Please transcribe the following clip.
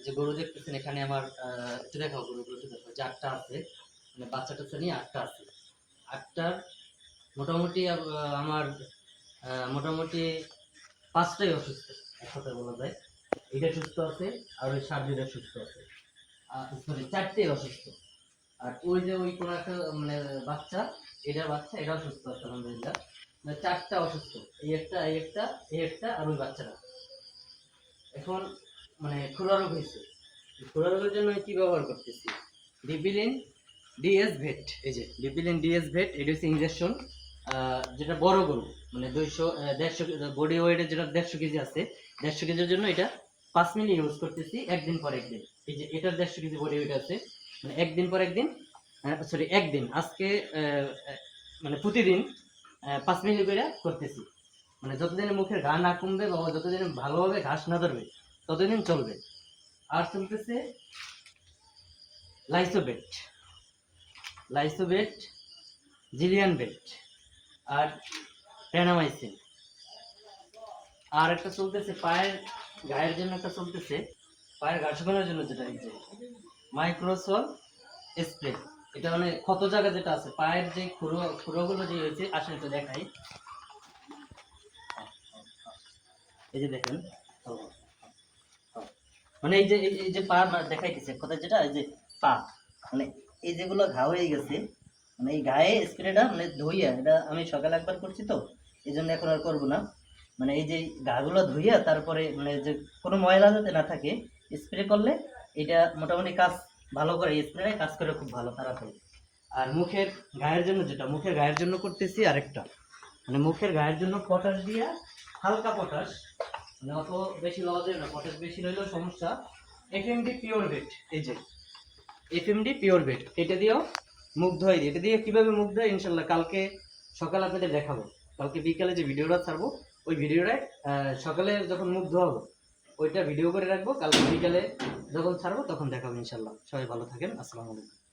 যে গরু দেখতেছেন এখানে আমার একটু দেখাও, গরুগুলো একটু দেখাও, যে 8টা আছে, মানে বাচ্চাটা নিয়ে 8টা আছে। 8টার মোটামুটি আমার মোটামুটি 5টাই অসুস্থ, এক কথায় বলা যায়। এটা সুস্থ আছে, আর ওই সার্বিটা সুস্থ আছে, সরি 4টেই অসুস্থ। আর ওই যে ওই কোন একটা মানে বাচ্চা, এটাও সুস্থ আছে আলহামদুলিল্লাহ। মানে 4টা অসুস্থ, এই একটা, এই একটা, এই একটা, আর ওই বাচ্চাটা। এখন মানে খুরা রোগ হয়েছে। খুরা রোগের জন্য আমি কি ব্যবহার করতেছি? ডিপিলিন ডিএস ভেট। এই যে ডিপিলিন ডিএস ভেট, এটা হচ্ছে ইনজেকশন। যেটা বড় গরু মানে 150 বডি ওয়েটের যেটা 150 কেজি আছে, 150 কেজির জন্য এটা 5 মিলি ইউজ করতেছি একদিন পর একদিন। এই যে এটার 150 কেজি বডি ওয়েট আছে, মানে একদিন পর একদিন, সরি একদিন আজকে মানে প্রতিদিন 5 মিলি করে করতেছি। মানে যতদিন মুখের ঘা না কমবে বা যতদিন ভালোভাবে ঘাস না ধরবে ততদিন চলবে। আর চলতেছে লাইসোবেট, লাইসোবেট, জিলিয়ান বেট, আর টেনামাইসিন। আর একটা চলতেছে পায়ের গায়ের জন্য, একটা চলতেছে পায়ের ঘা শুকানোর জন্য, যেটা এই যে মাইক্রোসল স্প্রে। এটা মানে ক্ষত জায়গা যেটা আছে পায়ের, যে খুরোগুলো যে হয়েছে, আসলে তো দেখাই। এই যে দেখেন, মানে এই যে পা দেখাইতেছে কথা, যেটা এই যে পা, মানে এই যেগুলো ঘা হয়ে গেছে, মানে এই গায়ে স্প্রেটা মানে ধুইয়া, এটা আমি সকালে একবার করছি তো এই জন্য এখন আর করবো না। মানে এই যে ঘাগুলো ধুইয়া তারপরে মানে যে কোনো ময়লা যাতে না থাকে, স্প্রে করলে এটা মোটামুটি কাজ ভালো করে, স্প্রে কাজ করে খুব ভালো, তাড়াতাড়ি। আর মুখের গায়ের জন্য, যেটা মুখের গায়ের জন্য করতেছি আরেকটা, মানে মুখের গায়ের জন্য পটাশ দিয়া, হালকা পটাশ, মানে অত বেশি লওয়া যায় না, পটাশ বেশি হইলেও সমস্যা। এফএমডি পিওর বেট, এই যে এফএমডি পিওর বেট, এটা দিয়েও মুখ ধোয়াই দিই। এটা দিয়ে কিভাবে মুখ ধোয় ইনশাল্লাহ কালকে সকালে আপনাদের দেখাবো। কালকে বিকালে যে ভিডিওটা ছাড়বো, ওই ভিডিওটায় সকালে যখন মুখ ধোয়াবো ওইটা ভিডিও করে রাখবো, কালকে বিকালে যখন ছাড়বো তখন দেখাবো ইনশাল্লাহ। সবাই ভালো থাকেন, আসসালামু আলাইকুম।